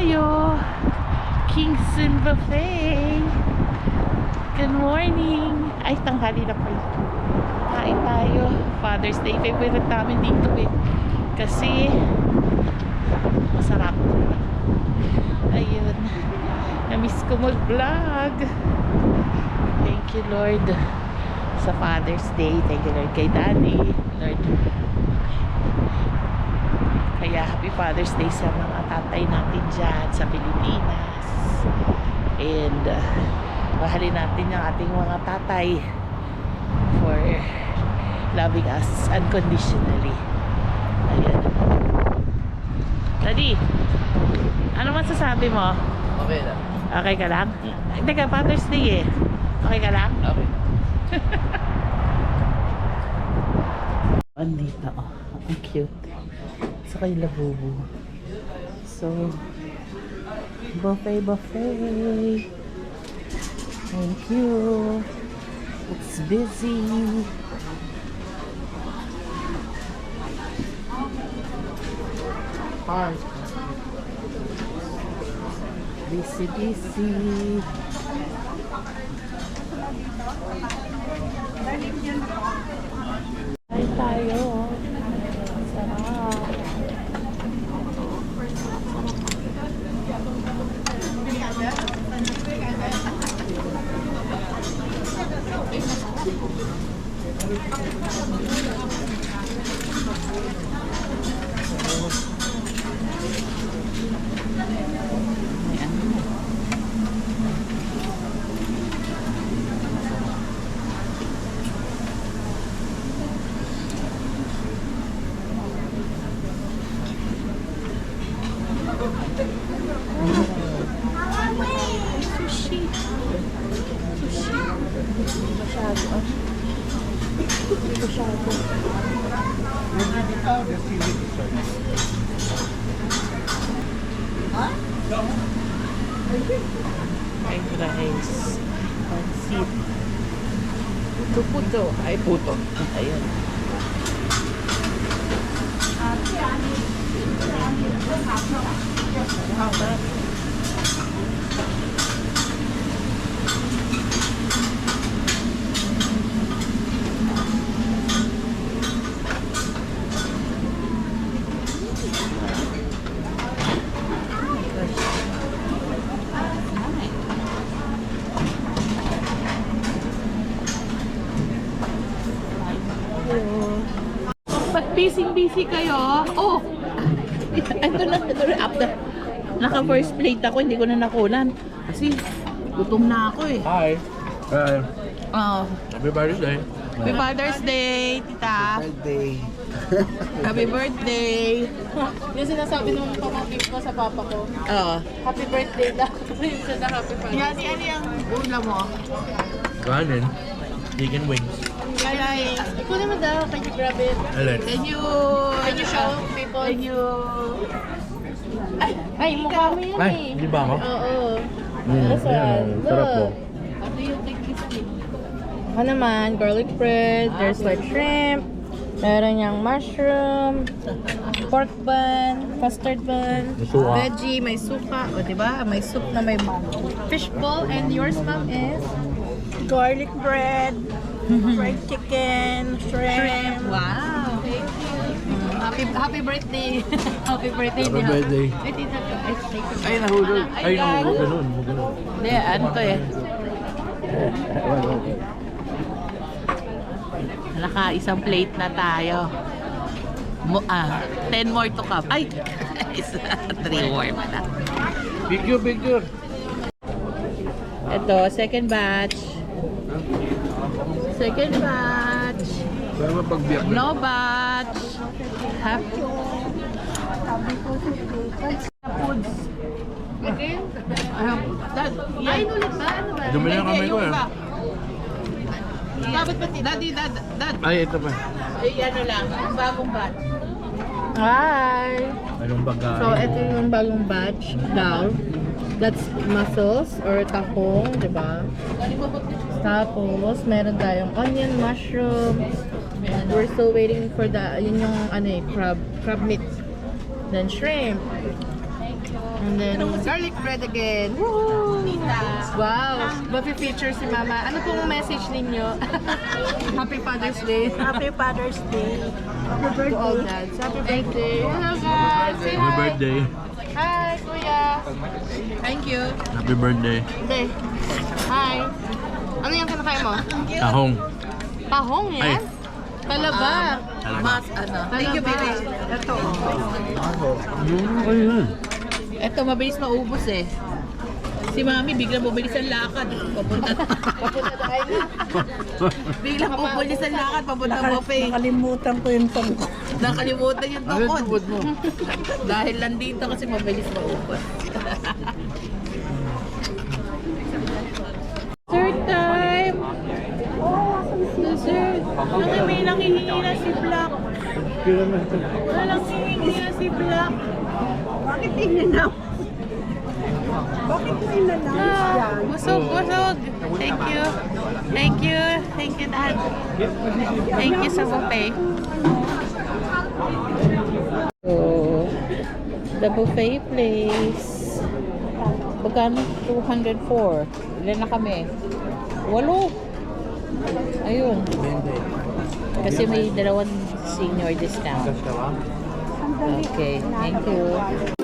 tayo. Kingston Buffet. Good morning. Ay, tanghali na pala. Kain tayo. Father's Day. Favorite namin dito eh. Kasi masarap. Ayun. Namiss ko mag-vlog. Thank you, Lord. Sa Father's Day. Thank you, Lord. Kay Daddy. Lord. Kaya happy Father's Day sa mga tatay natin dyan sa Pilipinas. And mahalin natin yung ating mga tatay for loving us unconditionally. Ayan. Daddy, ano masasabi mo? Okay lang. Okay ka lang? Teka, Father's Day eh. Okay ka lang? Okay. Andito, oh. Ang cute. Sa kay Labubu. So, buffet. Thank you. It's busy. Hi. Busy. Ay tayo. Sarap. Sushi. Masyado. Fried rice. Pansit. Puto. Ay, puto. Ayan. Ba't busy kayo? Oh! Ito na, after. Naka first plate ako, hindi ko na nakunan. Kasi gutom na ako eh. Hi. Oh. Happy Father's Day. Happy Father's Day, tita. Birthday. Happy birthday. Yung sinasabi nung pamangkin ko sa papa ko, Oo. happy birthday daw. Yung siya na happy birthday. Yan, ano yung ulam mo? Kanin. Chicken wings. Kaya, ikunin mo daw, can you grab it? Alin? Thank you. Can you show people? Thank you. Ay, mukha mo yan Ay, eh. hindi ba ako? Oo. Yan, sarap po. Ano yung Ako naman, garlic bread, there's like shrimp, meron yung mushroom, pork bun, custard bun, May suka. veggie, may suka, o diba? May soup na may fish ball, and yours, ma'am, is? Garlic bread, fried chicken, shrimp. Wow! Thank you. Happy birthday. Happy birthday. Happy birthday. Ay, tita. Ay, nahulog. Ay, nahulog. Ganun. Hindi, ano to eh. Naka-isang plate na tayo. 10 more to come. Ay! 3 more pala. Picture. Ito, second batch. Pero mapagbiyak na. No batch. Foods. Again? Yan. Ay, ulit ba? Ano ba? Dumi na kami ko eh. Dapat pati. Daddy. Ay, ito pa. Ay, ano lang. Bagong batch. Hi! Anong bagay? So, ito yung bagong batch. Daw. That's mussels or tahong, di ba? Tapos, meron tayong onion, mushroom. And we're still waiting for the, yun yung ano eh, crab meat. Then shrimp. And then, garlic bread again. Woo! Wow! Mapi-feature si Mama. Ano pong message ninyo? Happy Father's Day. Happy Father's Day. Happy To all birthday. dads. Happy birthday. Hello guys! Say Happy hi! birthday. Hi, Kuya! Thank you. Happy birthday. Hindi. Hi! Ano yung kinakain mo? Tahong. Tahong yan? Ay. Talaba. Mas ano. Thank you, baby. Ito. Ayun. Ito, mabilis maubos eh. Si Mami, biglang bumilis ang lakad. Papunta biglang bumilis ang lakad, papunta buffet. Nakalimutan ko yung tungkol. Nakalimutan yung Ayun, tukod. tubod mo. Dahil lang dito kasi mabilis maubos. Third time! Dessert! Nang may nangihingi na si Black. Walang hihingi na si Black. Bakit in-announce? Bakit mo in-announce yan? Busog, busog. Thank you. Thank you. Thank you, Dad. Thank you sa buffet. So, the buffet place. Magkano? 204. Ilan na kami? 8. Ayun. Kasi may dalawang senior discount. Okay, thank you.